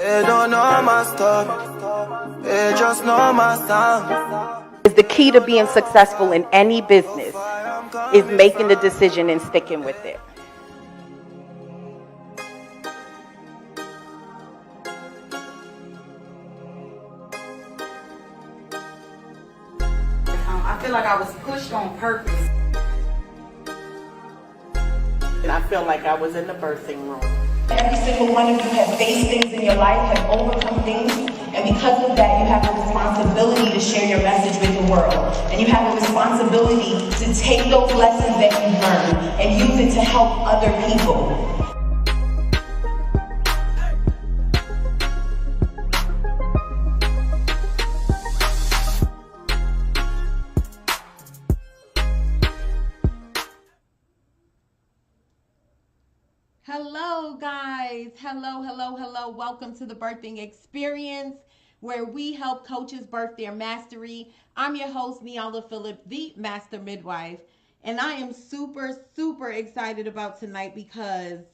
They don't know my story, they just know my sound. Is the key to being successful in any business is making the decision and sticking with it. I feel like I was pushed on purpose. And I feel like I was in the birthing room. Every single one of you have faced things in your life, have overcome things, and because of that, you have a responsibility to share your message with the world. And you have a responsibility to take those lessons that you've learned and use it to help other people. Hello guys, hello. Welcome to the Birthing Experience, where we help coaches birth their mastery. I'm your host, Neala Phillip, the Master Midwife, and I am super excited about tonight because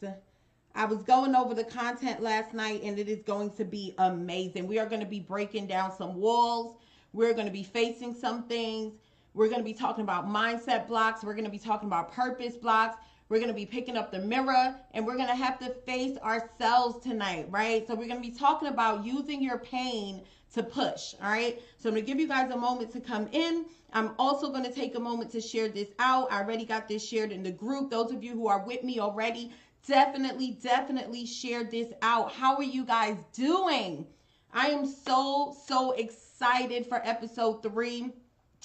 I was going over the content last night and it is going to be amazing. We are going to be breaking down some walls. We're going to be facing some things. We're going to be talking about mindset blocks. We're going to be talking about purpose blocks. We're going to be picking up the mirror and we're going to have to face ourselves tonight, right? So we're going to be talking about using your pain to push, all right? So I'm going to give you guys a moment to come in. I'm also going to take a moment to share this out. I already got this shared in the group. Those of you who are with me already, definitely share this out. How are you guys doing? I am so excited for episode 3.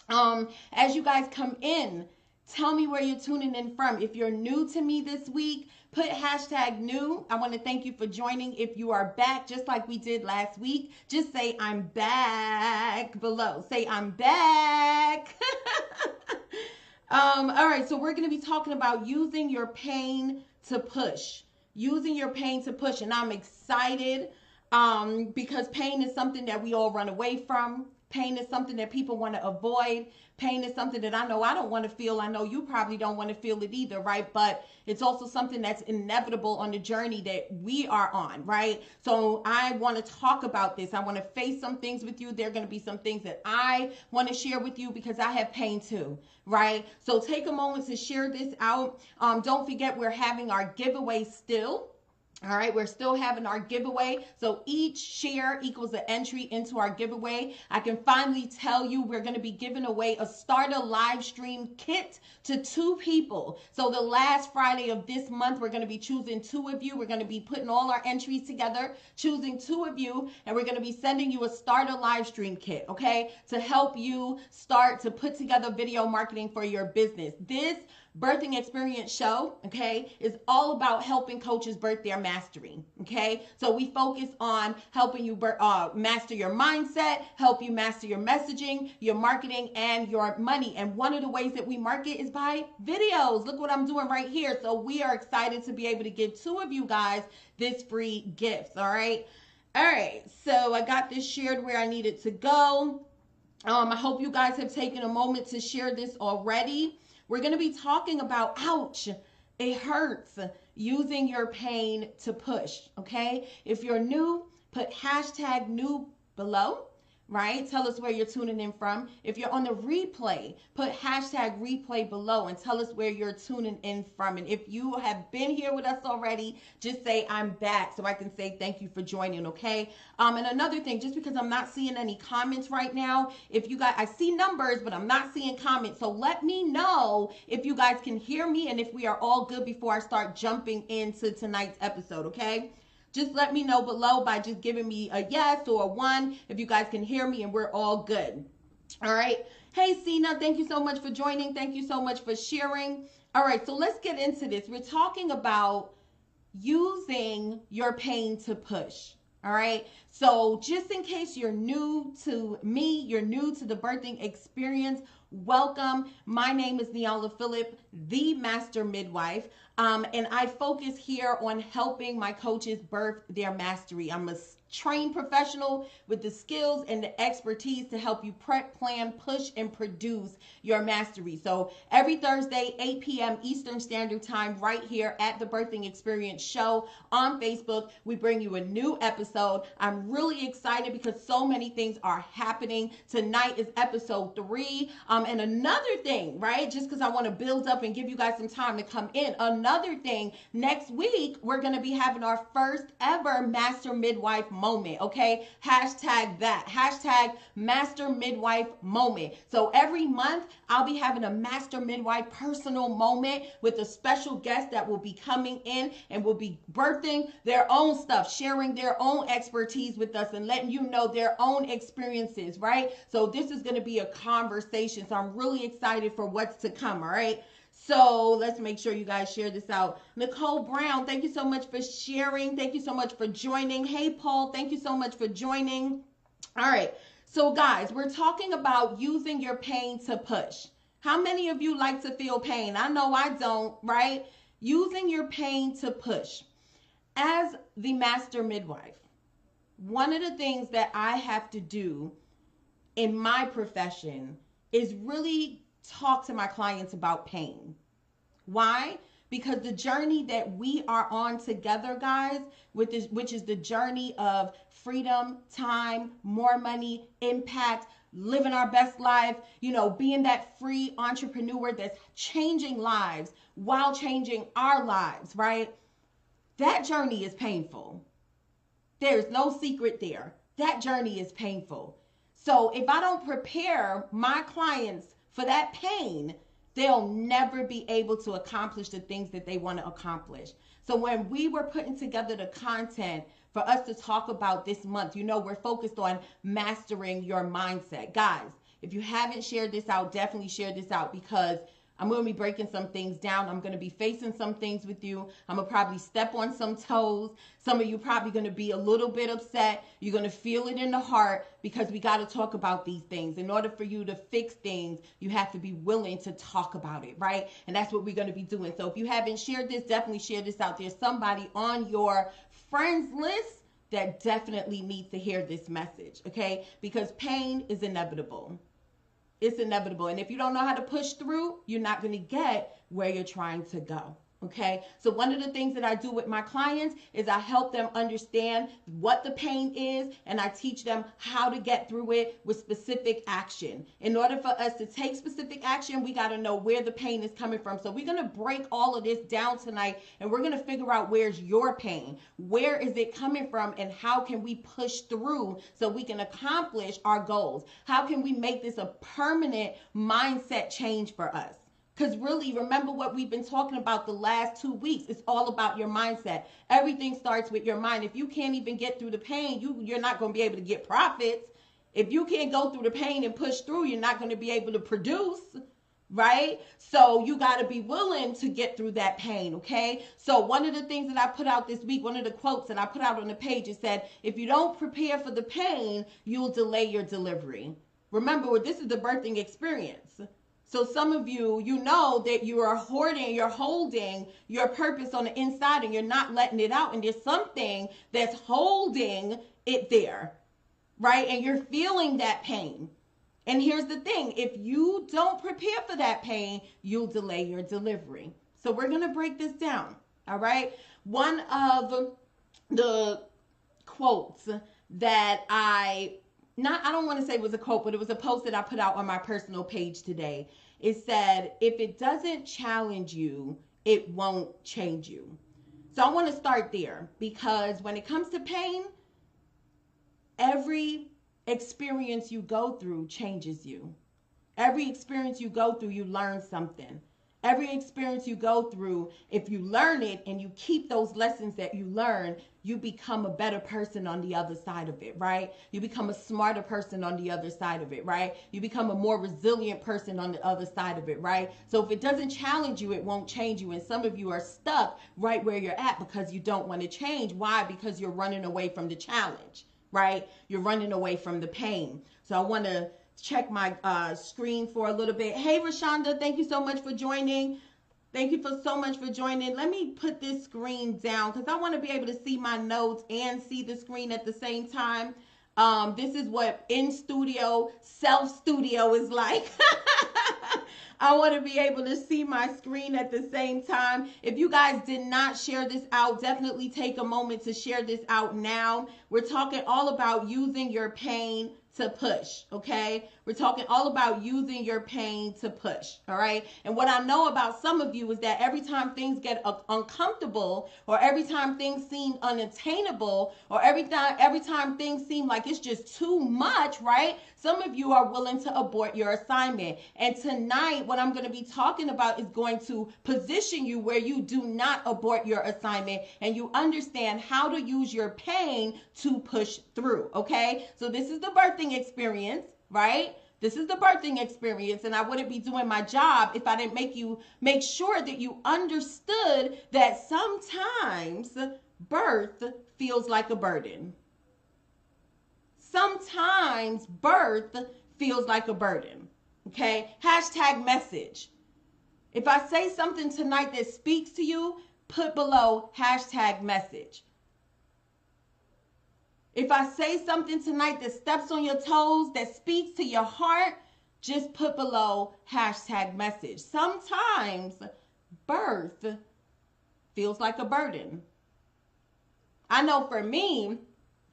As you guys come in, tell me where you're tuning in from. If you're new to me this week, put hashtag new. I want to thank you for joining. If you are back, just like we did last week, just say I'm back below. Say I'm back. All right, so we're going to be talking about using your pain to push. Using your pain to push. And I'm excited because pain is something that we all run away from. Pain is something that people want to avoid. Pain is something that I know I don't want to feel. I know you probably don't want to feel it either, right? But it's also something that's inevitable on the journey that we are on, right? So I want to talk about this. I want to face some things with you. There are going to be some things that I want to share with you because I have pain too, right? So take a moment to share this out. Don't forget we're having our giveaway still. All right, we're still having our giveaway. So each share equals an entry into our giveaway. I can finally tell you we're going to be giving away a starter live stream kit to 2 people. So the last Friday of this month, we're going to be choosing 2 of you. We're going to be putting all our entries together, choosing 2 of you, and we're going to be sending you a starter live stream kit, okay, to help you start to put together video marketing for your business. This Birthing Experience show, okay, is all about helping coaches birth their mastery, okay? So we focus on helping you master your mindset, help you master your messaging, your marketing, and your money. And one of the ways that we market is by videos. Look what I'm doing right here. So we are excited to be able to give 2 of you guys this free gift, all right? All right, so I got this shared where I need it to go. I hope you guys have taken a moment to share this already. We're going to be talking about, ouch, it hurts, using your pain to push, okay? If you're new, put hashtag new below, right? Tell us where you're tuning in from. If you're on the replay, put hashtag replay below and tell us where you're tuning in from. And if you have been here with us already, just say I'm back so I can say thank you for joining, okay? And another thing, just because I'm not seeing any comments right now, if you guys, I see numbers, but I'm not seeing comments. So let me know if you guys can hear me and if we are all good before I start jumping into tonight's episode, okay? Just let me know below by just giving me a yes or a 1 if you guys can hear me and we're all good. All right. Hey, Sina, thank you so much for joining. Thank you so much for sharing. All right, so let's get into this. We're talking about using your pain to push. All right. So just in case you're new to me, you're new to the Birthing Experience, welcome. My name is Neala Phillip, the Master Midwife. And I focus here on helping my coaches birth their mastery. I'm a trained professional with the skills and the expertise to help you prep, plan, push, and produce your mastery. So every Thursday, 8 p.m. Eastern Standard Time, right here at the Birthing Experience Show on Facebook, we bring you a new episode. I'm really excited because so many things are happening. Tonight is episode 3. And another thing, right, just because I want to build up and give you guys some time to come in, another thing, next week, we're going to be having our first ever Master Midwife moment, okay? Hashtag that. Hashtag Master Midwife moment. So every month, I'll be having a Master Midwife personal moment with a special guest that will be coming in and will be birthing their own stuff, sharing their own expertise with us and letting you know their own experiences, right? So this is going to be a conversation. So I'm really excited for what's to come, all right? So let's make sure you guys share this out. Nicole Brown, thank you so much for sharing. Thank you so much for joining. Hey, Paul, thank you so much for joining. All right. So guys, we're talking about using your pain to push. How many of you like to feel pain? I know I don't, right? Using your pain to push. As the Master Midwife, one of the things that I have to do in my profession is really talk to my clients about pain. Why? Because the journey that we are on together, guys, which is the journey of freedom, time, more money, impact, living our best life, being that free entrepreneur that's changing lives while changing our lives, right? That journey is painful. There's no secret there. That journey is painful. So if I don't prepare my clients for that pain, they'll never be able to accomplish the things that they want to accomplish. So when we were putting together the content for us to talk about this month, we're focused on mastering your mindset. Guys, if you haven't shared this out, definitely share this out because I'm going to be breaking some things down. I'm going to be facing some things with you. I'm going to probably step on some toes. Some of you probably going to be a little bit upset. You're going to feel it in the heart because we got to talk about these things. In order for you to fix things, you have to be willing to talk about it, right? And that's what we're going to be doing. So if you haven't shared this, definitely share this out. There's somebody on your friends list that definitely needs to hear this message, okay? Because pain is inevitable. It's inevitable. And if you don't know how to push through, you're not going to get where you're trying to go. Okay. So one of the things that I do with my clients is I help them understand what the pain is and I teach them how to get through it with specific action. In order for us to take specific action, we got to know where the pain is coming from. So we're going to break all of this down tonight and we're going to figure out where's your pain. Where is it coming from and how can we push through so we can accomplish our goals? How can we make this a permanent mindset change for us? Because really, remember what we've been talking about the last 2 weeks. It's all about your mindset. Everything starts with your mind. If you can't even get through the pain, you're not going to be able to get profits. If you can't go through the pain and push through, you're not going to be able to produce, right? So you got to be willing to get through that pain, okay? So one of the things that I put out this week, one of the quotes that I put out on the page, it said, if you don't prepare for the pain, you'll delay your delivery. Remember, this is the birthing experience. So some of you, know that you are hoarding, you're holding your purpose on the inside and you're not letting it out. And there's something that's holding it there, right? And you're feeling that pain. And here's the thing. If you don't prepare for that pain, you'll delay your delivery. So we're going to break this down, all right? One of the quotes that I don't want to say it was a quote, but it was a post that I put out on my personal page today. It said, if it doesn't challenge you, it won't change you. So I want to start there because when it comes to pain, every experience you go through changes you. Every experience you go through, you learn something. Every experience you go through, if you learn it and you keep those lessons that you learn, you become a better person on the other side of it, right? You become a smarter person on the other side of it, right? You become a more resilient person on the other side of it, right? So if it doesn't challenge you, it won't change you. And some of you are stuck right where you're at because you don't want to change. Why? Because you're running away from the challenge, right? You're running away from the pain. So I want to check my screen for a little bit. Hey, Rashonda, thank you so much for joining. Thank you for so much for joining. Let me put this screen down because I want to be able to see my notes and see the screen at the same time. This is what in studio, self studio is like. I want to be able to see my screen at the same time. If you guys did not share this out, definitely take a moment to share this out now. We're talking all about using your pain to push, okay? We're talking all about using your pain to push, all right? And what I know about some of you is that every time things get uncomfortable, or every time things seem unattainable, or every time things seem like it's just too much, right? Some of you are willing to abort your assignment. And tonight, what I'm going to be talking about is going to position you where you do not abort your assignment and you understand how to use your pain to push through, okay? So this is the birthing experience, right? This is the birthing experience, and I wouldn't be doing my job if I didn't make sure that you understood that sometimes birth feels like a burden. Sometimes birth feels like a burden, okay? Hashtag message. If I say something tonight that speaks to you, put below hashtag message. If I say something tonight that steps on your toes, that speaks to your heart, just put below hashtag message. Sometimes birth feels like a burden. I know for me,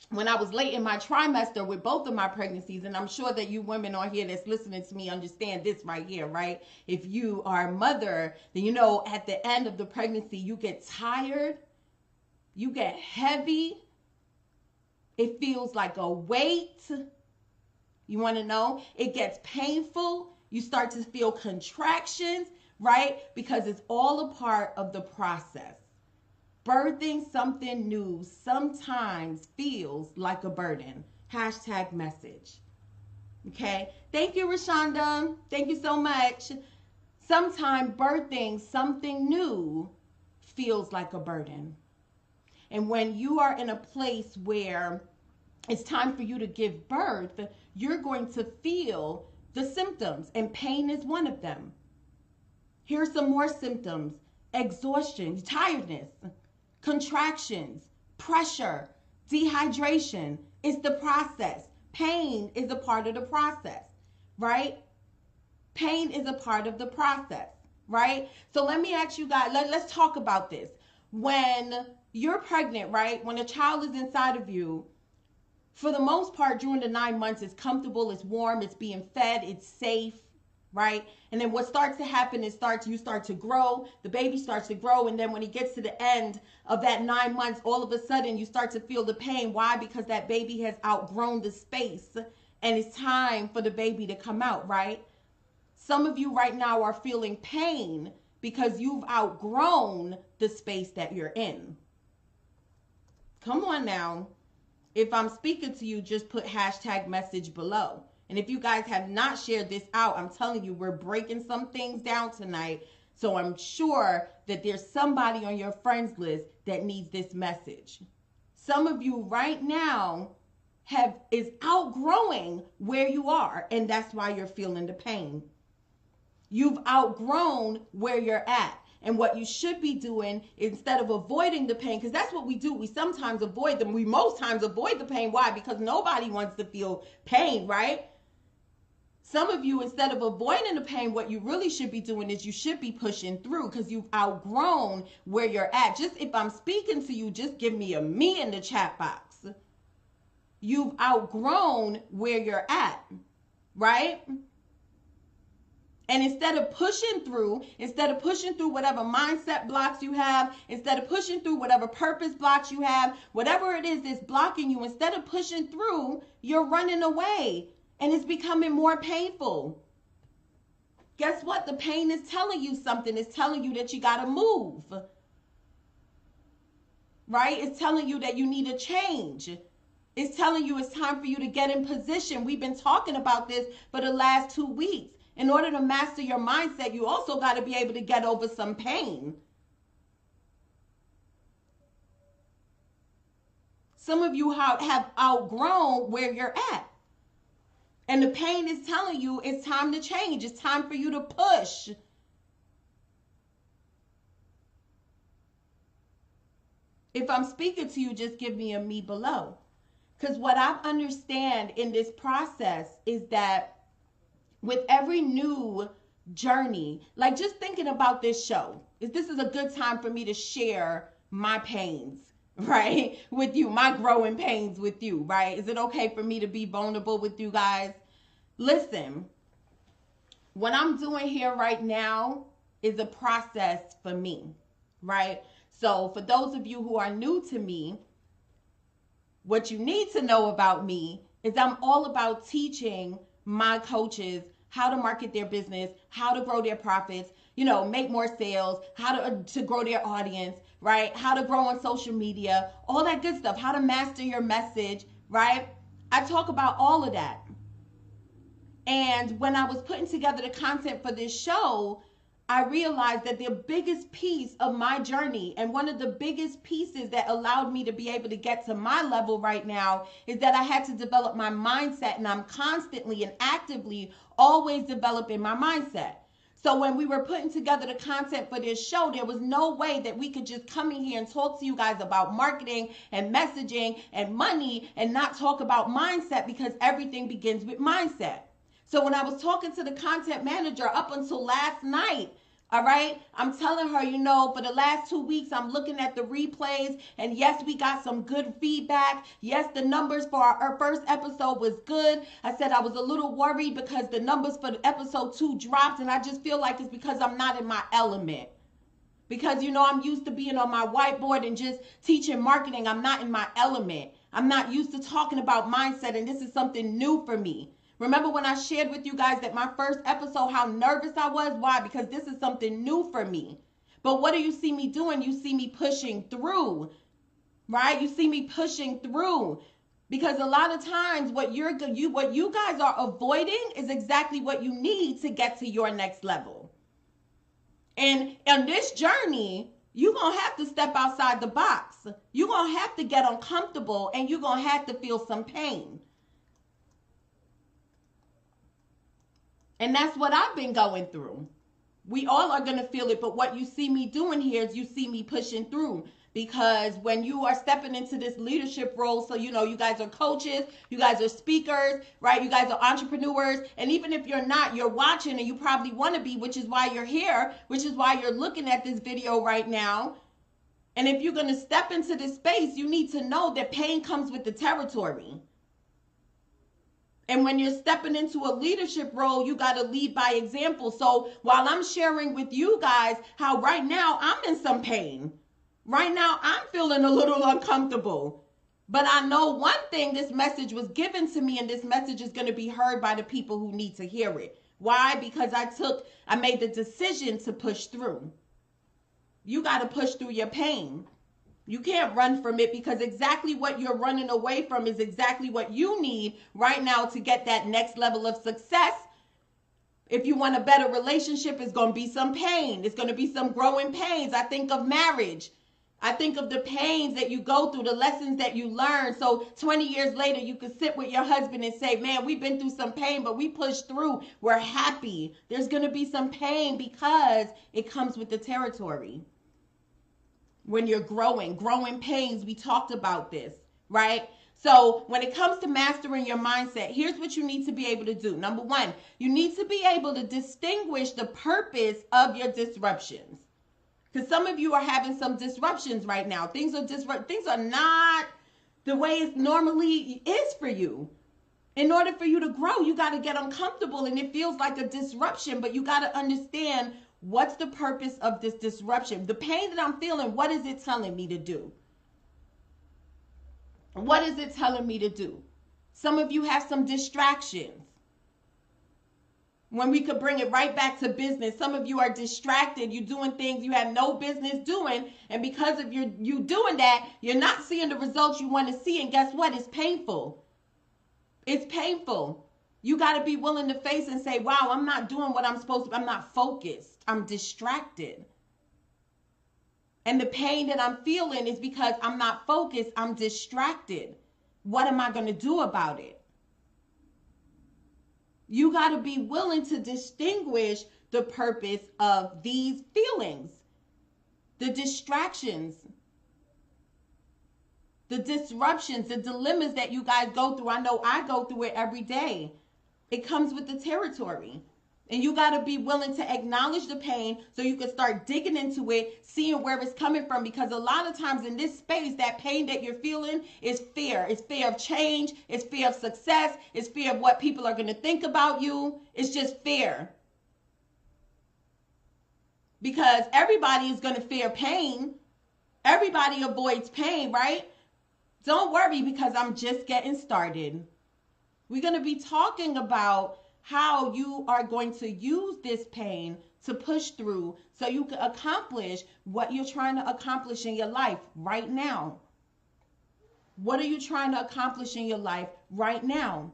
when I was late in my trimester with both of my pregnancies, and I'm sure that you women on here that's listening to me understand this right here, right? If you are a mother, then you know at the end of the pregnancy, you get tired, you get heavy, it feels like a weight. You want to know? It gets painful. You start to feel contractions, right? Because it's all a part of the process. Birthing something new sometimes feels like a burden. Hashtag message. Okay? Thank you, Rashonda. Thank you so much. Sometimes birthing something new feels like a burden. And when you are in a place where it's time for you to give birth, you're going to feel the symptoms, and pain is one of them. Here's some more symptoms: exhaustion, tiredness, contractions, pressure, dehydration. It's the process. Pain is a part of the process, right? Pain is a part of the process, right? So let me ask you guys, let's talk about this. When you're pregnant, right? When a child is inside of you, for the most part, during the 9 months, it's comfortable, it's warm, it's being fed, it's safe, right? And then what starts to happen is you start to grow, the baby starts to grow, and then when he gets to the end of that 9 months, all of a sudden you start to feel the pain. Why? Because that baby has outgrown the space, and it's time for the baby to come out, right? Some of you right now are feeling pain because you've outgrown the space that you're in. Come on now. If I'm speaking to you, just put hashtag message below. And if you guys have not shared this out, I'm telling you, we're breaking some things down tonight. So I'm sure that there's somebody on your friends list that needs this message. Some of you right now is outgrowing where you are, and that's why you're feeling the pain. You've outgrown where you're at. And what you should be doing, instead of avoiding the pain, because that's what we do. We sometimes avoid them. We most times avoid the pain. Why? Because nobody wants to feel pain, right? Some of you, instead of avoiding the pain, what you really should be doing is you should be pushing through because you've outgrown where you're at. Just if I'm speaking to you, just give me a me in the chat box. You've outgrown where you're at, right? And instead of pushing through whatever mindset blocks you have, instead of pushing through whatever purpose blocks you have, whatever it is that's blocking you, instead of pushing through, you're running away and it's becoming more painful. Guess what? The pain is telling you something. It's telling you that you got to move, right? It's telling you that you need a change. It's telling you it's time for you to get in position. We've been talking about this for the last 2 weeks. In order to master your mindset, you also got to be able to get over some pain. Some of you have outgrown where you're at. And the pain is telling you it's time to change. It's time for you to push. If I'm speaking to you, just give me a me below. Because what I understand in this process is that with every new journey, like just thinking about this show, this is a good time for me to share my pains, right, with you, my growing pains with you, right? Is it okay for me to be vulnerable with you guys? Listen, what I'm doing here right now is a process for me, right? So for those of you who are new to me, what you need to know about me is I'm all about teaching my coaches how to market their business, how to grow their profits, make more sales, how to grow their audience, right? How to grow on social media, all that good stuff, how to master your message, right? I talk about all of that. And when I was putting together the content for this show, I realized that the biggest piece of my journey and one of the biggest pieces that allowed me to be able to get to my level right now is that I had to develop my mindset, and I'm constantly and actively always developing my mindset. So when we were putting together the content for this show, there was no way that we could just come in here and talk to you guys about marketing and messaging and money and not talk about mindset, because everything begins with mindset. So when I was talking to the content manager up until last night, all right, I'm telling her, for the last 2 weeks, I'm looking at the replays, and yes, we got some good feedback. Yes, the numbers for our first episode was good. I said I was a little worried because the numbers for the episode 2 dropped, and I just feel like it's because I'm not in my element. Because, I'm used to being on my whiteboard and just teaching marketing. I'm not in my element. I'm not used to talking about mindset, and this is something new for me. Remember when I shared with you guys that my first episode, how nervous I was? Why? Because this is something new for me. But what do you see me doing? You see me pushing through, right? You see me pushing through. Because a lot of times what you guys are avoiding is exactly what you need to get to your next level. And on this journey, you're going to have to step outside the box. You're going to have to get uncomfortable, and you're going to have to feel some pain. And that's what I've been going through. We all are going to feel it, but what you see me doing here is you see me pushing through. Because when you are stepping into this leadership role, so you guys are coaches, you guys are speakers, right? You guys are entrepreneurs. And even if you're not, you're watching, and you probably want to be, which is why you're here, which is why you're looking at this video right now. And if you're going to step into this space, you need to know that pain comes with the territory. And when you're stepping into a leadership role, you got to lead by example. So while I'm sharing with you guys how right now I'm in some pain, right now I'm feeling a little uncomfortable. But I know one thing, this message was given to me, and this message is going to be heard by the people who need to hear it. Why? Because I made the decision to push through. You got to push through your pain. You can't run from it, because exactly what you're running away from is exactly what you need right now to get that next level of success. If you want a better relationship, it's going to be some pain. It's going to be some growing pains. I think of marriage. I think of the pains that you go through, the lessons that you learn. So 20 years later, you can sit with your husband and say, man, we've been through some pain, but we pushed through. We're happy. There's going to be some pain because it comes with the territory. When you're growing pains, we talked about this, right? So when it comes to mastering your mindset, here's what you need to be able to do. Number one, you need to be able to distinguish the purpose of your disruptions. Because some of you are having some disruptions right now. Things are not the way it normally is for you. In order for you to grow, you got to get uncomfortable, and it feels like a disruption, but you got to understand, what's the purpose of this disruption? The pain that I'm feeling, what is it telling me to do? What is it telling me to do? Some of you have some distractions. When we could bring it right back to business, some of you are distracted. You're doing things you have no business doing. And because of you doing that, you're not seeing the results you want to see. And guess what? It's painful. It's painful. You got to be willing to face and say, wow, I'm not doing what I'm supposed to. I'm not focused. I'm distracted. And the pain that I'm feeling is because I'm not focused. I'm distracted. What am I going to do about it? You got to be willing to distinguish the purpose of these feelings, the distractions. the disruptions, the dilemmas that you guys go through. I know I go through it every day. It comes with the territory. And you got to be willing to acknowledge the pain so you can start digging into it, seeing where it's coming from. Because a lot of times in this space, that pain that you're feeling is fear. It's fear of change. It's fear of success. It's fear of what people are going to think about you. It's just fear. Because everybody is going to fear pain. Everybody avoids pain, right? Don't worry, because I'm just getting started. We're going to be talking about how you are going to use this pain to push through so you can accomplish what you're trying to accomplish in your life right now. What are you trying to accomplish in your life right now?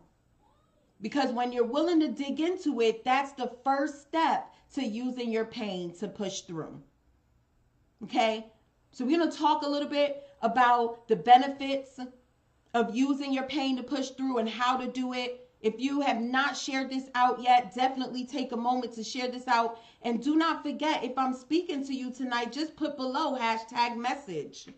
Because when you're willing to dig into it, that's the first step to using your pain to push through. Okay? So we're going to talk a little bit about the benefits of using your pain to push through and how to do it. If you have not shared this out yet, definitely take a moment to share this out. And do not forget, if I'm speaking to you tonight, just put below #message.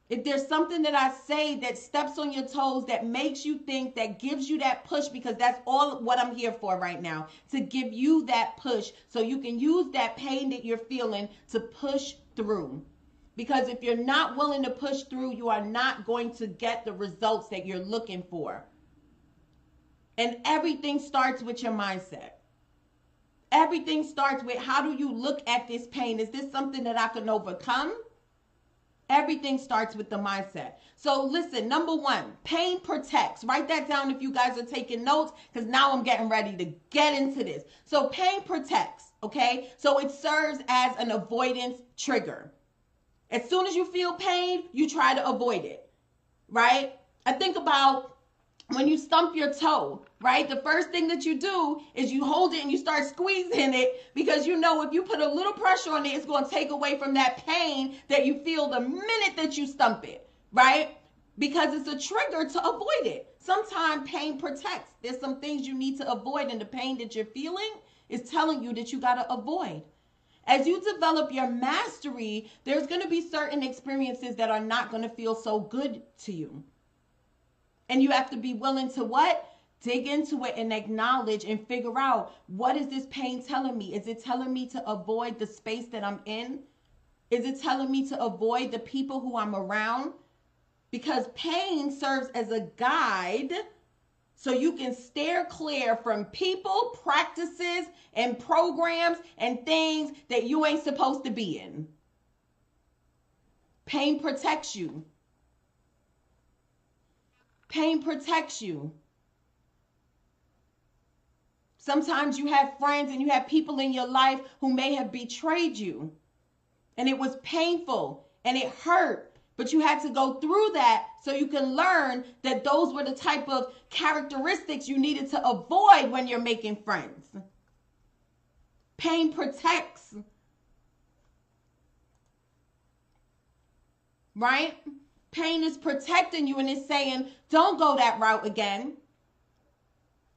If there's something that I say that steps on your toes, that makes you think, that gives you that push, because that's all what I'm here for right now, to give you that push so you can use that pain that you're feeling to push through. Because if you're not willing to push through, you are not going to get the results that you're looking for. And everything starts with your mindset. Everything starts with, how do you look at this pain? Is this something that I can overcome? Everything starts with the mindset. So listen, number one, pain protects. Write that down if you guys are taking notes, because now I'm getting ready to get into this. So pain protects, okay? So it serves as an avoidance trigger. As soon as you feel pain, you try to avoid it, right? I think about when you stump your toe, right? The first thing that you do is you hold it and you start squeezing it, because you know if you put a little pressure on it, it's going to take away from that pain that you feel the minute that you stump it, right? Because it's a trigger to avoid it. Sometimes pain protects. There's some things you need to avoid, and the pain that you're feeling is telling you that you got to avoid. As you develop your mastery, there's going to be certain experiences that are not going to feel so good to you. And you have to be willing to what? Dig into it and acknowledge and figure out, what is this pain telling me? Is it telling me to avoid the space that I'm in? Is it telling me to avoid the people who I'm around? Because pain serves as a guide so you can steer clear from people, practices, and programs and things that you ain't supposed to be in. Pain protects you. Pain protects you. Sometimes you have friends and you have people in your life who may have betrayed you. And it was painful and it hurt. But you had to go through that so you can learn that those were the type of characteristics you needed to avoid when you're making friends. Pain protects. Right? Pain is protecting you and it's saying, don't go that route again.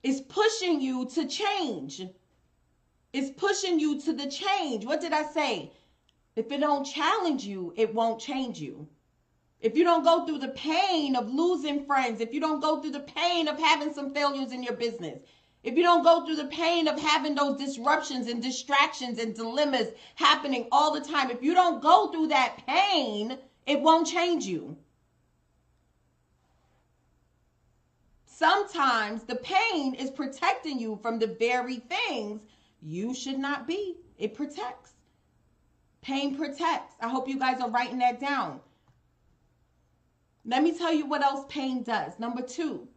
It's pushing you to change. It's pushing you to the change. What did I say? If it don't challenge you, it won't change you. If you don't go through the pain of losing friends, if you don't go through the pain of having some failures in your business, if you don't go through the pain of having those disruptions and distractions and dilemmas happening all the time, if you don't go through that pain, it won't change you. Sometimes the pain is protecting you from the very things you should not be. It protects. Pain protects. I hope you guys are writing that down. Let me tell you what else pain does. Number 2,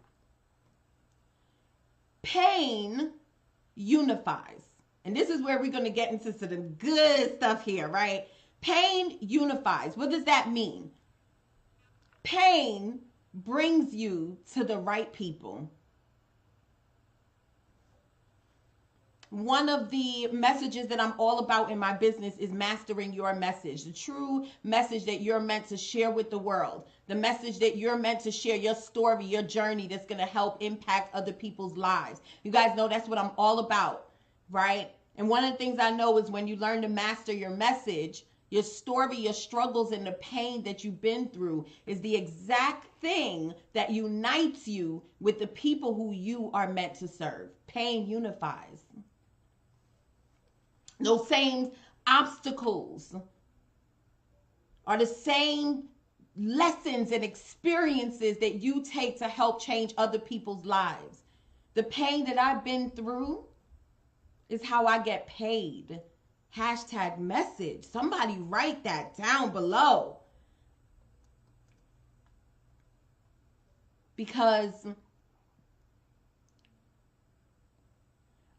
pain unifies. And this is where we're going to get into some good stuff here, right? Pain unifies. What does that mean? Pain brings you to the right people. One of the messages that I'm all about in my business is mastering your message, the true message that you're meant to share with the world, the message that you're meant to share, your story, your journey that's going to help impact other people's lives. You guys know that's what I'm all about, right? And one of the things I know is when you learn to master your message, Your story, your struggles, and the pain that you've been through is the exact thing that unites you with the people who you are meant to serve. Pain unifies. Those same obstacles are the same lessons and experiences that you take to help change other people's lives. The pain that I've been through is how I get paid. Hashtag message. Somebody write that down below. Because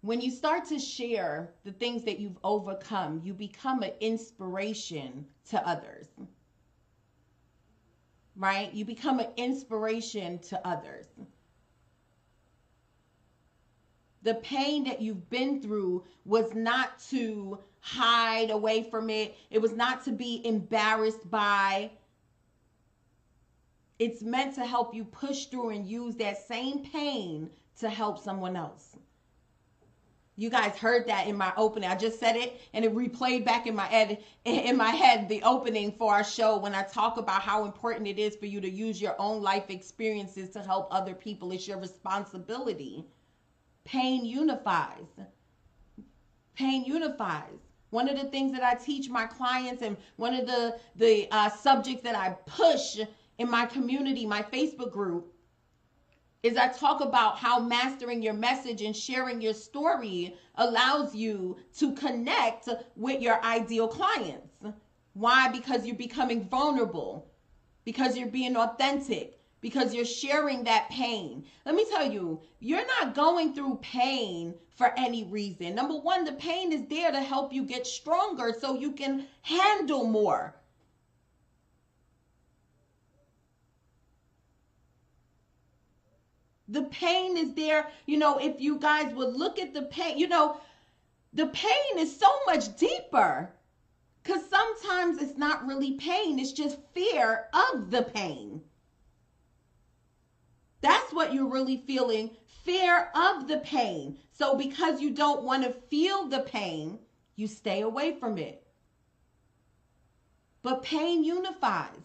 when you start to share the things that you've overcome, you become an inspiration to others. Right? You become an inspiration to others. The pain that you've been through was not to hide away from it. It was not to be embarrassed by. It's meant to help you push through and use that same pain to help someone else. You guys heard that in my opening. I just said it and it replayed back in my head, the opening for our show, when I talk about how important it is for you to use your own life experiences to help other people. It's your responsibility. Pain unifies. Pain unifies. One of the things that I teach my clients, and one of the subjects that I push in my community, my Facebook group, is I talk about how mastering your message and sharing your story allows you to connect with your ideal clients. Why? Because you're becoming vulnerable, because you're being authentic, because you're sharing that pain. Let me tell you, you're not going through pain for any reason. Number one, the pain is there to help you get stronger so you can handle more. The pain is there, if you guys would look at the pain, the pain is so much deeper, because sometimes it's not really pain, it's just fear of the pain. That's what you're really feeling, fear of the pain. So because you don't want to feel the pain, you stay away from it. But pain unifies,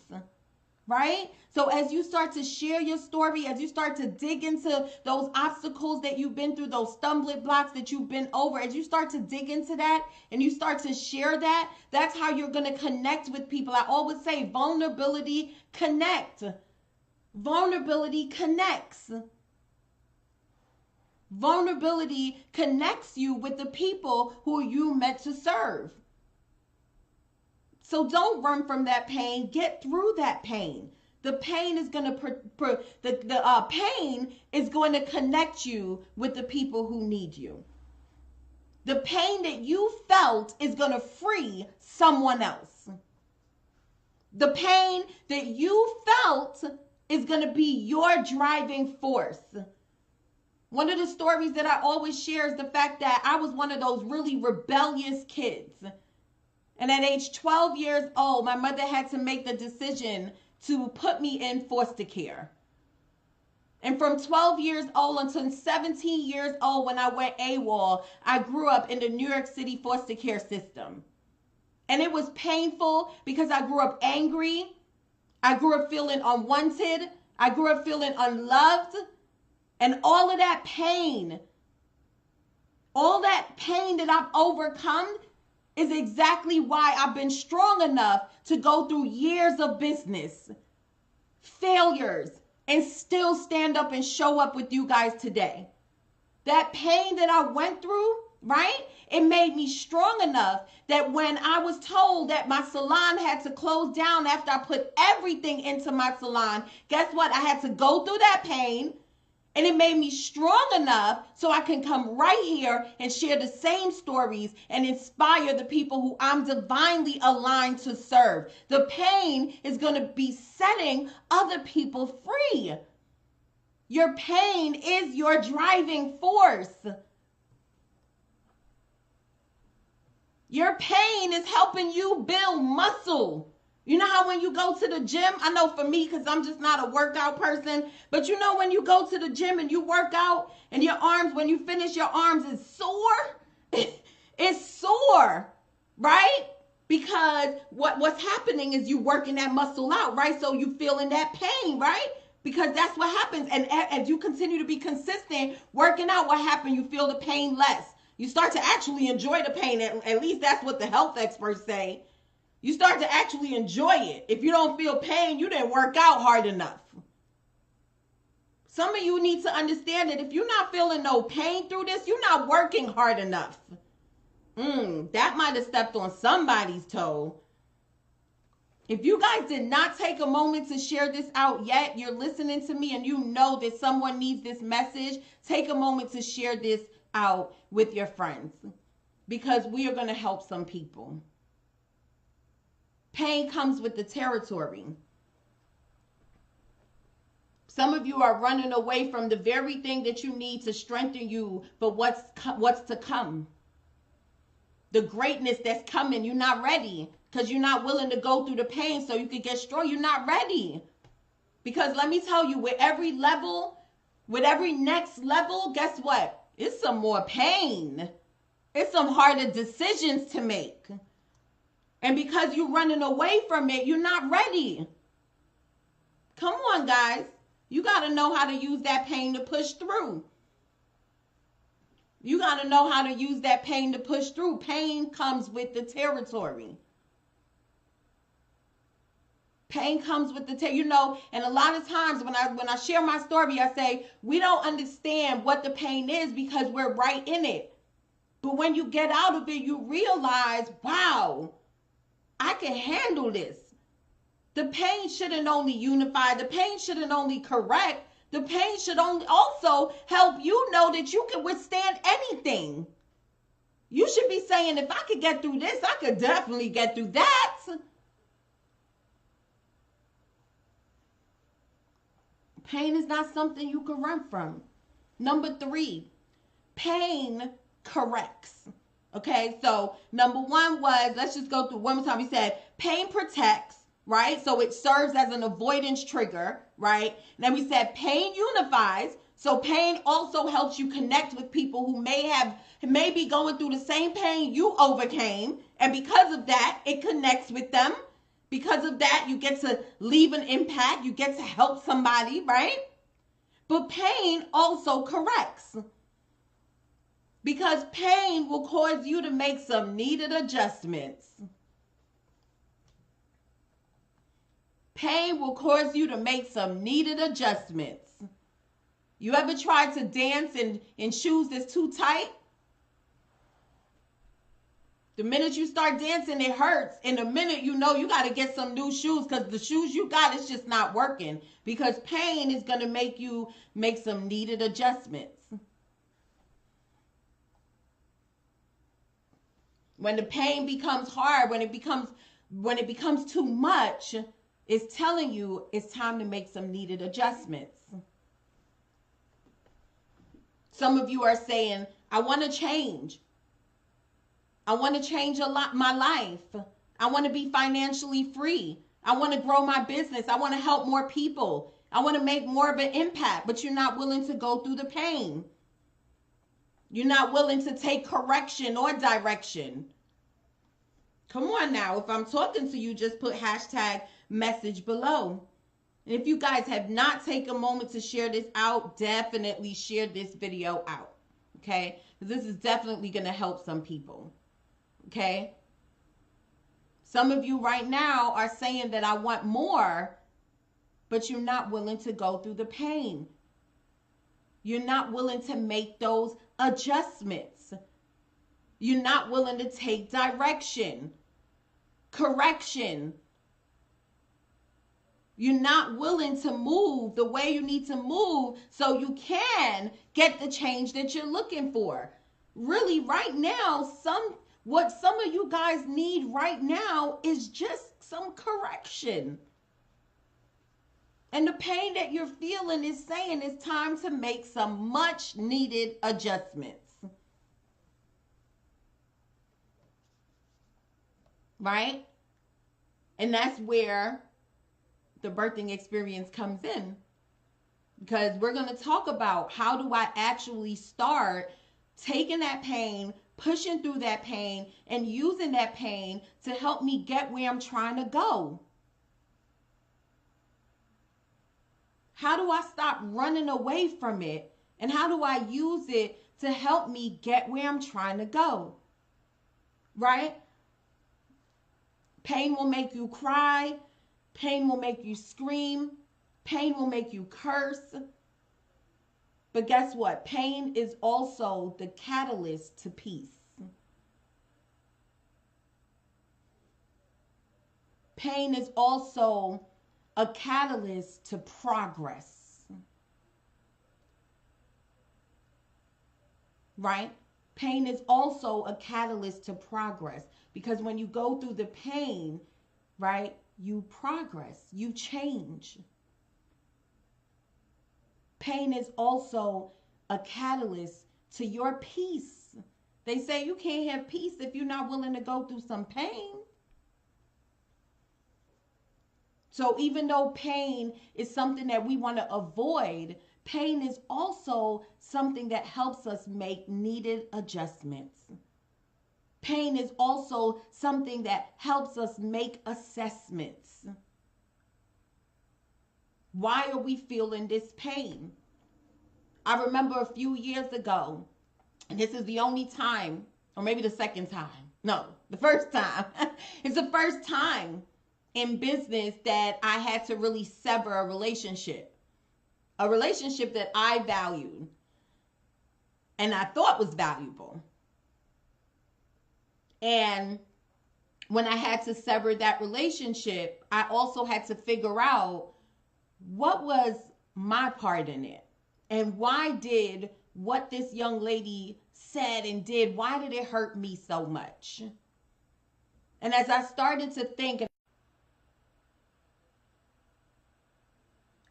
right? So as you start to share your story, as you start to dig into those obstacles that you've been through, those stumbling blocks that you've been over, as you start to dig into that and you start to share that, that's how you're going to connect with people. I always say vulnerability connect. Vulnerability connects. Vulnerability connects you with the people who you meant to serve. So don't run from that pain. Get through that pain. The pain is going to pain is going to connect you with the people who need you. The pain that you felt is going to free someone else. The pain that you felt is going to be your driving force. One of the stories that I always share is the fact that I was one of those really rebellious kids. And at age 12 years old, my mother had to make the decision to put me in foster care. And from 12 years old until 17 years old, when I went AWOL, I grew up in the New York City foster care system. And it was painful because I grew up angry. I grew up feeling unwanted. I grew up feeling unloved. And all of that pain that I've overcome is exactly why I've been strong enough to go through years of business, failures, and still stand up and show up with you guys today. That pain that I went through, right? It made me strong enough that when I was told that my salon had to close down after I put everything into my salon, guess what? I had to go through that pain. And it made me strong enough so I can come right here and share the same stories and inspire the people who I'm divinely aligned to serve. The pain is going to be setting other people free. Your pain is your driving force. Your pain is helping you build muscle. You know how when you go to the gym, I know for me, because I'm just not a workout person, but you know when you go to the gym and you work out and your arms, when you finish, your arms is sore. It's sore, right? Because what's happening is you working that muscle out, right? So you feeling that pain, right? Because that's what happens. And as you continue to be consistent working out, what happens? You feel the pain less. You start to actually enjoy the pain. At least that's what the health experts say. You start to actually enjoy it. If you don't feel pain, you didn't work out hard enough. Some of you need to understand that if you're not feeling no pain through this, you're not working hard enough. That might have stepped on somebody's toe. If you guys did not take a moment to share this out yet, you're listening to me and you know that someone needs this message, take a moment to share this out with your friends, because we are going to help some people. Pain comes with the territory. Some of you are running away from the very thing that you need to strengthen you for what's to come. The greatness that's coming, you're not ready because you're not willing to go through the pain so you can get strong. You're not ready. Because let me tell you, with every level, with every next level, guess what? It's some more pain. It's some harder decisions to make. And because you're running away from it, you're not ready. Come on, guys. You got to know how to use that pain to push through. You got to know how to use that pain to push through. Pain comes with the territory. Pain comes with the and a lot of times when I share my story, I say, we don't understand what the pain is because we're right in it. But when you get out of it, you realize, wow, I can handle this. The pain shouldn't only unify. The pain shouldn't only correct. The pain should only also help you know that you can withstand anything. You should be saying, if I could get through this, I could definitely get through that. Pain is not something you can run from. Number 3, pain corrects. Okay, so number 1 was, let's just go through one more time. We said pain protects, right? So it serves as an avoidance trigger, right? Then we said pain unifies. So pain also helps you connect with people who may be going through the same pain you overcame. And because of that, it connects with them. Because of that, you get to leave an impact. You get to help somebody, right? But pain also corrects. Because pain will cause you to make some needed adjustments. Pain will cause you to make some needed adjustments. You ever tried to dance in shoes that's too tight? The minute you start dancing, it hurts. And the minute you know you got to get some new shoes because the shoes you got is just not working. Because pain is going to make you make some needed adjustments. When the pain becomes hard, when it becomes too much, it's telling you it's time to make some needed adjustments. Some of you are saying, I want to change. I want to change my life. I want to be financially free. I want to grow my business. I want to help more people. I want to make more of an impact, but you're not willing to go through the pain. You're not willing to take correction or direction. Come on now. If I'm talking to you, just put #message below. And if you guys have not taken a moment to share this out, definitely share this video out. Okay? This is definitely going to help some people. Okay? Some of you right now are saying that I want more, but you're not willing to go through the pain. You're not willing to make those adjustments. You're not willing to take direction, correction. You're not willing to move the way you need to move so you can get the change that you're looking for. Really, right now, what some of you guys need right now is just some correction. And the pain that you're feeling is saying it's time to make some much needed adjustments. Right? And that's where the birthing experience comes in. Because we're going to talk about how do I actually start taking that pain, pushing through that pain and using that pain to help me get where I'm trying to go? How do I stop running away from it? And how do I use it to help me get where I'm trying to go? Right? Pain will make you cry. Pain will make you scream. Pain will make you curse. But guess what? Pain is also the catalyst to peace. Pain is also a catalyst to progress. Right? Pain is also a catalyst to progress, because when you go through the pain, right, you progress, you change. Pain is also a catalyst to your peace. They say you can't have peace if you're not willing to go through some pain. So even though pain is something that we want to avoid, pain is also something that helps us make needed adjustments. Pain is also something that helps us make assessments. Why are we feeling this pain? I remember a few years ago, and this is the only time, or maybe the second time. No, the first time. It's the first time in business that I had to really sever a relationship that I valued and I thought was valuable. And when I had to sever that relationship, I also had to figure out what was my part in it, and why did what this young lady said and did, why did it hurt me so much? And as I started to think,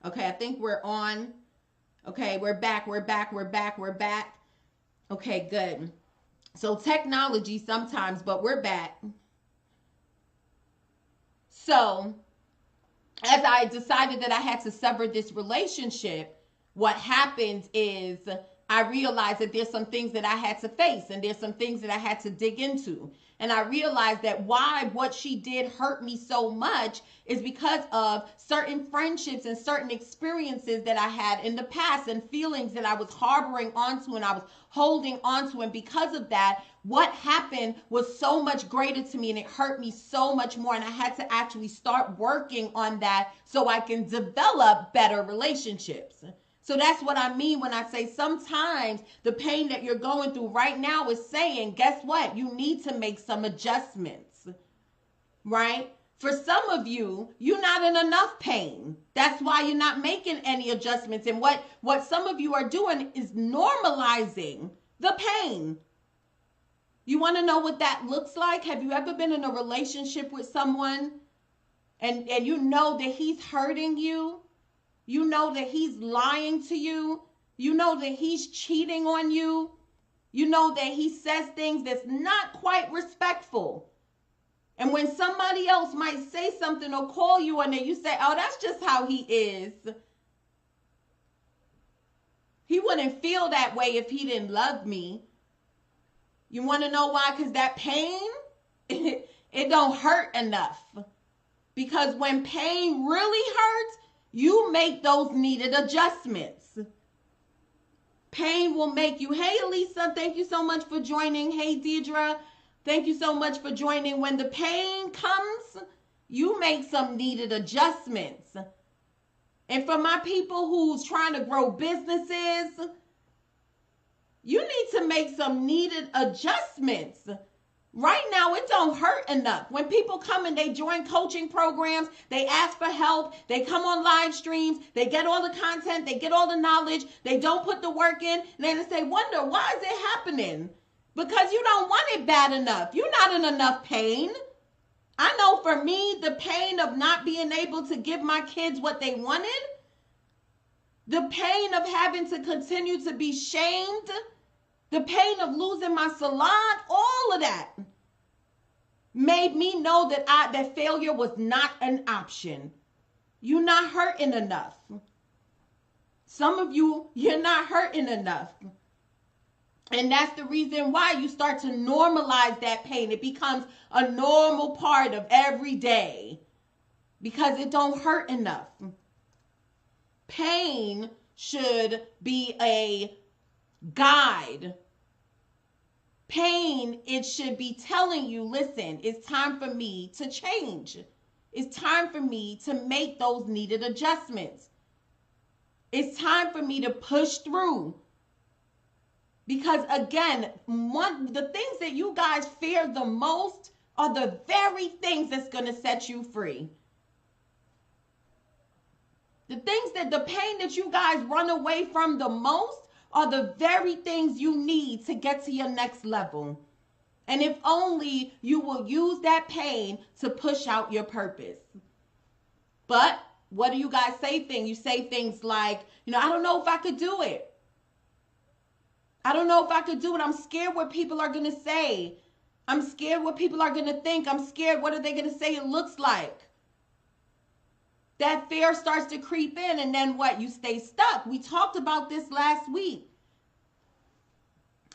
okay, I think we're on. Okay, we're back. Okay, good. So technology sometimes, but we're back. So as I decided that I had to sever this relationship, what happened is I realized that there's some things that I had to face, and there's some things that I had to dig into. And I realized that why what she did hurt me so much is because of certain friendships and certain experiences that I had in the past, and feelings that I was harboring onto and I was holding onto. And because of that, what happened was so much greater to me, and it hurt me so much more. And I had to actually start working on that so I can develop better relationships. So that's what I mean when I say sometimes the pain that you're going through right now is saying, guess what? You need to make some adjustments, right? For some of you, you're not in enough pain. That's why you're not making any adjustments. And what some of you are doing is normalizing the pain. You want to know what that looks like? Have you ever been in a relationship with someone and you know that he's hurting you? You know that he's lying to you. You know that he's cheating on you. You know that he says things that's not quite respectful. And when somebody else might say something or call you on it, you say, oh, that's just how he is. He wouldn't feel that way if he didn't love me. You want to know why? Because that pain, it don't hurt enough. Because when pain really hurts, you make those needed adjustments. Pain will make you. Hey, Elisa, thank you so much for joining. Hey, Deidre, thank you so much for joining. When the pain comes, you make some needed adjustments. And for my people who's trying to grow businesses, you need to make some needed adjustments. Right now, it don't hurt enough. When people come and they join coaching programs, they ask for help, they come on live streams, they get all the content, they get all the knowledge, they don't put the work in, and then they wonder, why is it happening? Because you don't want it bad enough. You're not in enough pain. I know for me, the pain of not being able to give my kids what they wanted, the pain of having to continue to be shamed, the pain of losing my salon, all of that made me know that that failure was not an option. You're not hurting enough. Some of you, you're not hurting enough. And that's the reason why you start to normalize that pain. It becomes a normal part of every day because it don't hurt enough. Pain should be a guide. Pain, it should be telling you, listen, it's time for me to change. It's time for me to make those needed adjustments. It's time for me to push through. Because again, the things that you guys fear the most are the very things that's going to set you free. The pain that you guys run away from the most are the very things you need to get to your next level. And if only you will use that pain to push out your purpose. But what do you guys say things? You say things like, I don't know if I could do it. I don't know if I could do it. I'm scared what people are going to say. I'm scared what people are going to think. I'm scared what are they going to say it looks like. That fear starts to creep in, and then what? You stay stuck. We talked about this last week.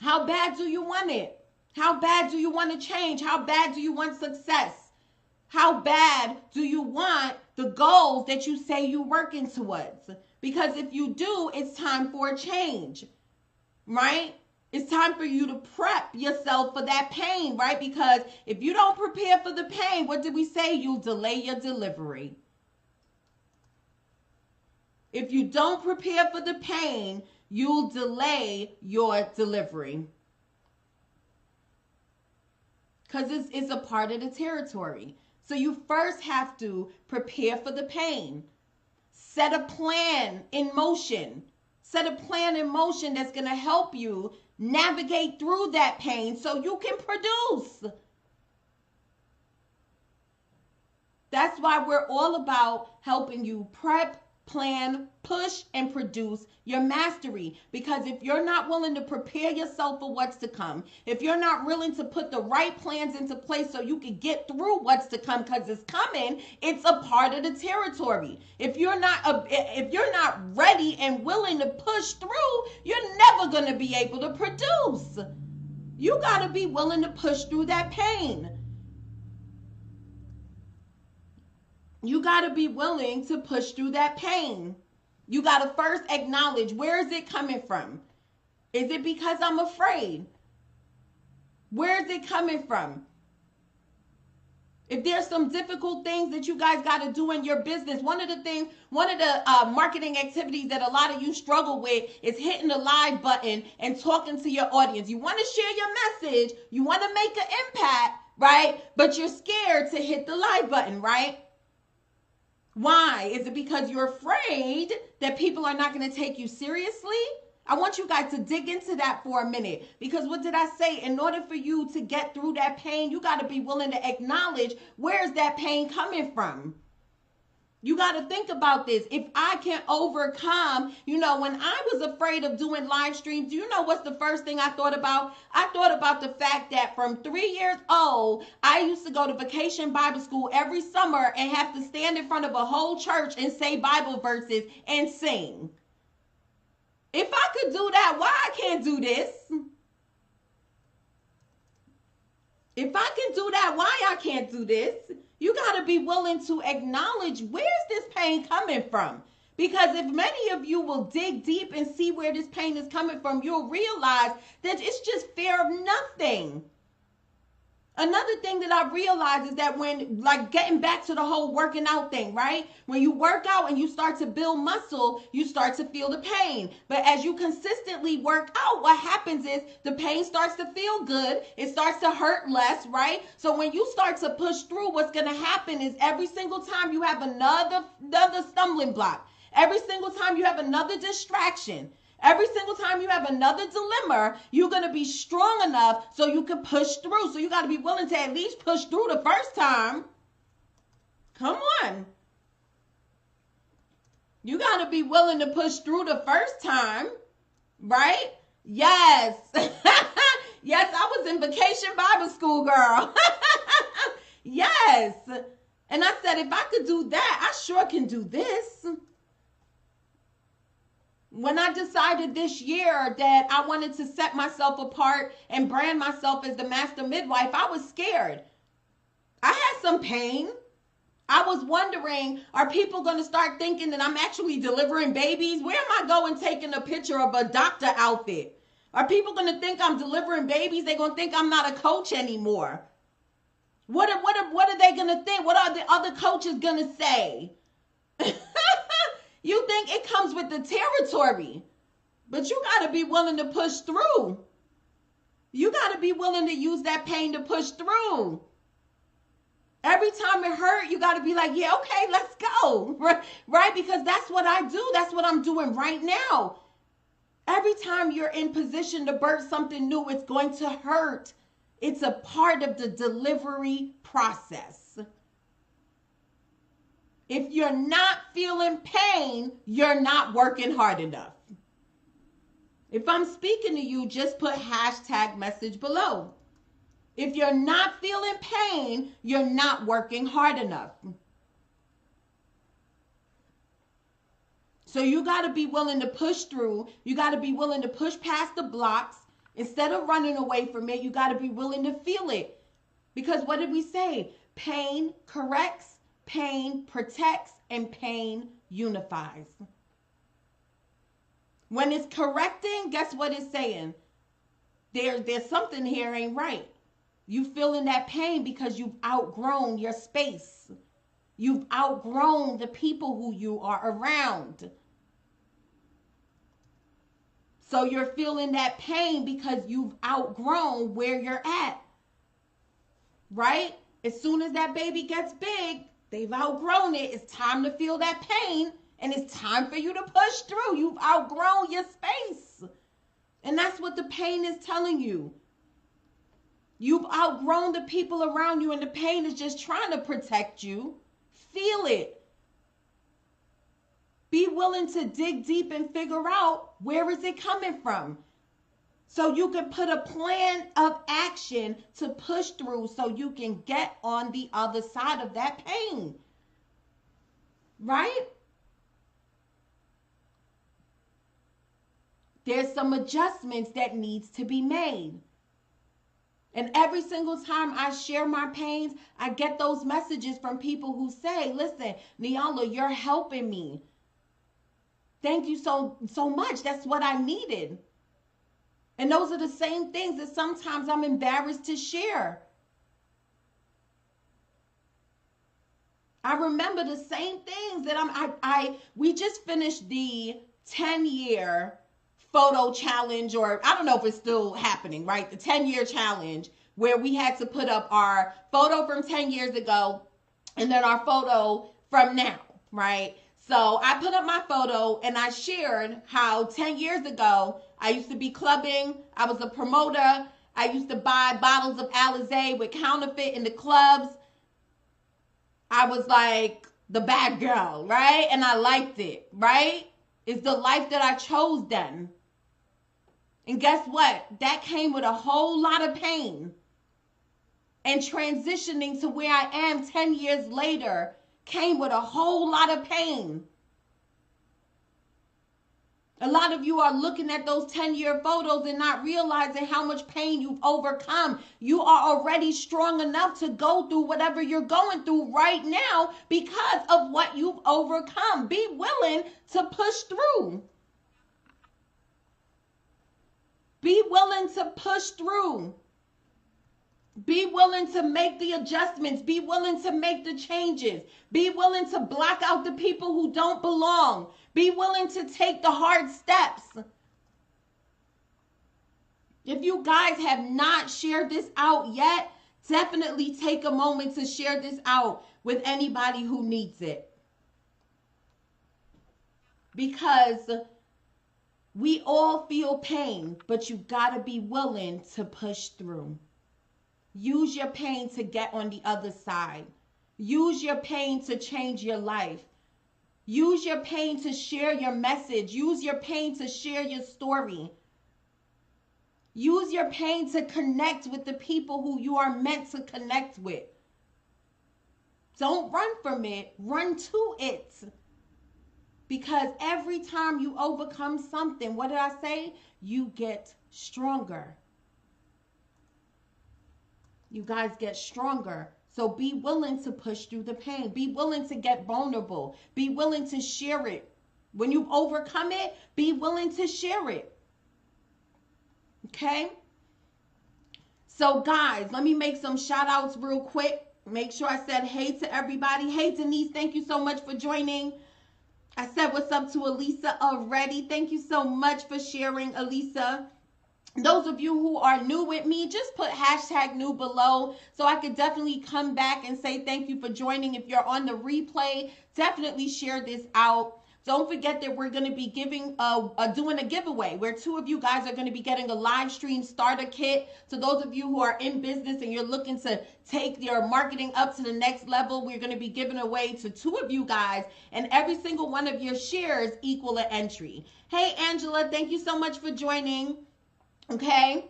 How bad do you want it? How bad do you want to change? How bad do you want success? How bad do you want the goals that you say you're working towards? Because if you do, it's time for a change. Right? It's time for you to prep yourself for that pain, right? Because if you don't prepare for the pain, what did we say? You'll delay your delivery. If you don't prepare for the pain, you'll delay your delivery. Because it's a part of the territory. So you first have to prepare for the pain. Set a plan in motion. Set a plan in motion that's going to help you navigate through that pain so you can produce. That's why we're all about helping you prep, plan, push, and produce your mastery. Because if you're not willing to prepare yourself for what's to come, if you're not willing to put the right plans into place so you can get through what's to come, because it's coming, it's a part of the territory. If you're not ready and willing to push through, you're never going to be able to produce. You got to be willing to push through that pain. You got to be willing to push through that pain. You got to first acknowledge, where is it coming from? Is it because I'm afraid? Where is it coming from? If there's some difficult things that you guys got to do in your business, one of the marketing activities that a lot of you struggle with is hitting the live button and talking to your audience. You want to share your message. You want to make an impact, right? But you're scared to hit the live button, right? Why? Is it because you're afraid that people are not going to take you seriously? I want you guys to dig into that for a minute, because what did I say? In order for you to get through that pain, you got to be willing to acknowledge, where's that pain coming from? You got to think about this. If I can overcome, when I was afraid of doing live streams, do you know what's the first thing I thought about? I thought about the fact that from 3 years old, I used to go to vacation Bible school every summer and have to stand in front of a whole church and say Bible verses and sing. If I could do that, why I can't do this? If I can do that, why I can't do this? You got to be willing to acknowledge, where's this pain coming from? Because if many of you will dig deep and see where this pain is coming from, you'll realize that it's just fear of nothing. Another thing that I realized is that when, getting back to the whole working out thing, right? When you work out and you start to build muscle, you start to feel the pain. But as you consistently work out, what happens is the pain starts to feel good. It starts to hurt less, right? So when you start to push through, what's going to happen is every single time you have another stumbling block, every single time you have another distraction, every single time you have another dilemma, you're going to be strong enough so you can push through. So you got to be willing to at least push through the first time. Come on. You got to be willing to push through the first time, right? Yes. Yes, I was in vacation Bible school, girl. Yes. And I said, if I could do that, I sure can do this. When I decided this year that I wanted to set myself apart and brand myself as the Master Midwife, I was scared. I had some pain. I was wondering, are people going to start thinking that I'm actually delivering babies? Where am I going taking a picture of a doctor outfit? Are people going to think I'm delivering babies? They're going to think I'm not a coach anymore. What are they going to think? What are the other coaches going to say? You think it comes with the territory, but you got to be willing to push through. You got to be willing to use that pain to push through. Every time it hurt, you got to be like, yeah, okay, let's go. Right? Because that's what I do. That's what I'm doing right now. Every time you're in position to birth something new, it's going to hurt. It's a part of the delivery process. If you're not feeling pain, you're not working hard enough. If I'm speaking to you, just put #message below. If you're not feeling pain, you're not working hard enough. So you got to be willing to push through. You got to be willing to push past the blocks. Instead of running away from it, you got to be willing to feel it. Because what did we say? Pain corrects, pain protects, and pain unifies. When it's correcting, guess what it's saying? There's something here ain't right. You feeling that pain because you've outgrown your space. You've outgrown the people who you are around. So you're feeling that pain because you've outgrown where you're at. Right? As soon as that baby gets big, they've outgrown it. It's time to feel that pain, and it's time for you to push through. You've outgrown your space. And that's what the pain is telling you. You've outgrown the people around you, and the pain is just trying to protect you. Feel it. Be willing to dig deep and figure out where is it coming from. So you can put a plan of action to push through so you can get on the other side of that pain. Right? There's some adjustments that needs to be made. And every single time I share my pains, I get those messages from people who say, listen, Niala, you're helping me. Thank you so much. That's what I needed. And those are the same things that sometimes I'm embarrassed to share. I remember the same things that we just finished the 10-year photo challenge, or I don't know if it's still happening, right? The 10-year challenge where we had to put up our photo from 10 years ago and then our photo from now, right? So I put up my photo and I shared how 10 years ago, I used to be clubbing. I was a promoter. I used to buy bottles of Alizé with counterfeit in the clubs. I was like the bad girl, right? And I liked it, right? It's the life that I chose then. And guess what? That came with a whole lot of pain. And transitioning to where I am 10 years later came with a whole lot of pain. A lot of you are looking at those 10-year photos and not realizing how much pain you've overcome. You are already strong enough to go through whatever you're going through right now because of what you've overcome. Be willing to push through. Be willing to push through. Be willing to make the adjustments. Be willing to make the changes. Be willing to block out the people who don't belong. Be willing to take the hard steps. If you guys have not shared this out yet, definitely take a moment to share this out with anybody who needs it. Because we all feel pain, but you gotta be willing to push through. Use your pain to get on the other side. Use your pain to change your life. Use your pain to share your message. Use your pain to share your story. Use your pain to connect with the people who you are meant to connect with. Don't run from it. Run to it. Because every time you overcome something, what did I say? You get stronger. You guys get stronger. So be willing to push through the pain. Be willing to get vulnerable. Be willing to share it. When you've overcome it, be willing to share it. Okay? So guys, let me make some shout outs real quick. Make sure I said hey to everybody. Hey Denise, thank you so much for joining. I said what's up to Elisa already. Thank you so much for sharing, Elisa. Those of you who are new with me, just put hashtag new below so I could definitely come back and say thank you for joining. If you're on the replay, definitely share this out. Don't forget that we're going to be doing a giveaway where 2 of you guys are going to be getting a live stream starter kit. So those of you who are in business and you're looking to take your marketing up to the next level, we're going to be giving away to 2 of you guys, and every single one of your shares equal an entry. Hey, Angela, thank you so much for joining. Okay,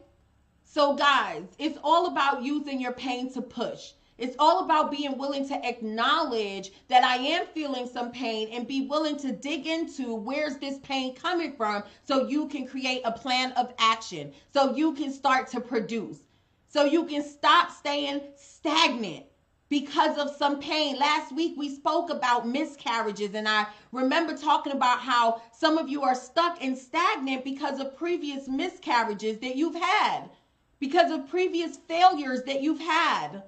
so guys, it's all about using your pain to push. It's all about being willing to acknowledge that I am feeling some pain and be willing to dig into where's this pain coming from so you can create a plan of action, so you can start to produce, so you can stop staying stagnant because of some pain. Last week we spoke about miscarriages, and I remember talking about how some of you are stuck and stagnant because of previous miscarriages that you've had, because of previous failures that you've had,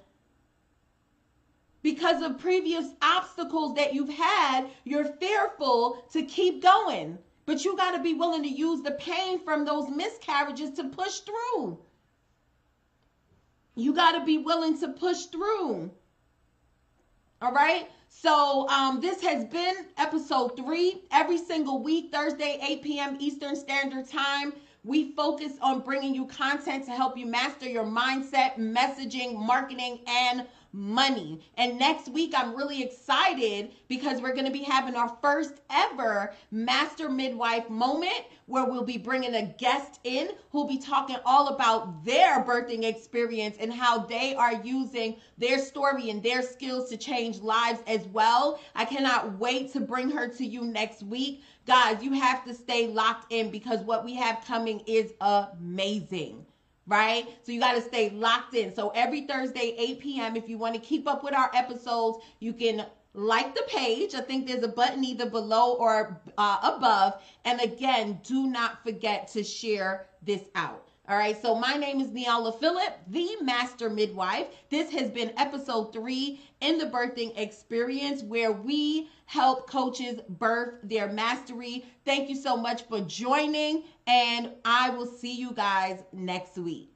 because of previous obstacles that you've had. You're fearful to keep going, but you got to be willing to use the pain from those miscarriages to push through. You got to be willing to push through. All right. So this has been episode 3. Every single week, Thursday, 8 p.m. Eastern Standard Time, we focus on bringing you content to help you master your mindset, messaging, marketing, and money. And next week, I'm really excited because we're going to be having our first ever Master Midwife moment where we'll be bringing a guest in who'll be talking all about their birthing experience and how they are using their story and their skills to change lives as well. I cannot wait to bring her to you next week. Guys, you have to stay locked in because what we have coming is amazing. Right? So you got to stay locked in. So every Thursday, 8 p.m., if you want to keep up with our episodes, you can like the page. I think there's a button either below or above. And again, do not forget to share this out. All right. So my name is Niala Phillip, the Master Midwife. This has been episode 3 in the birthing experience, where we help coaches birth their mastery. Thank you so much for joining, and I will see you guys next week.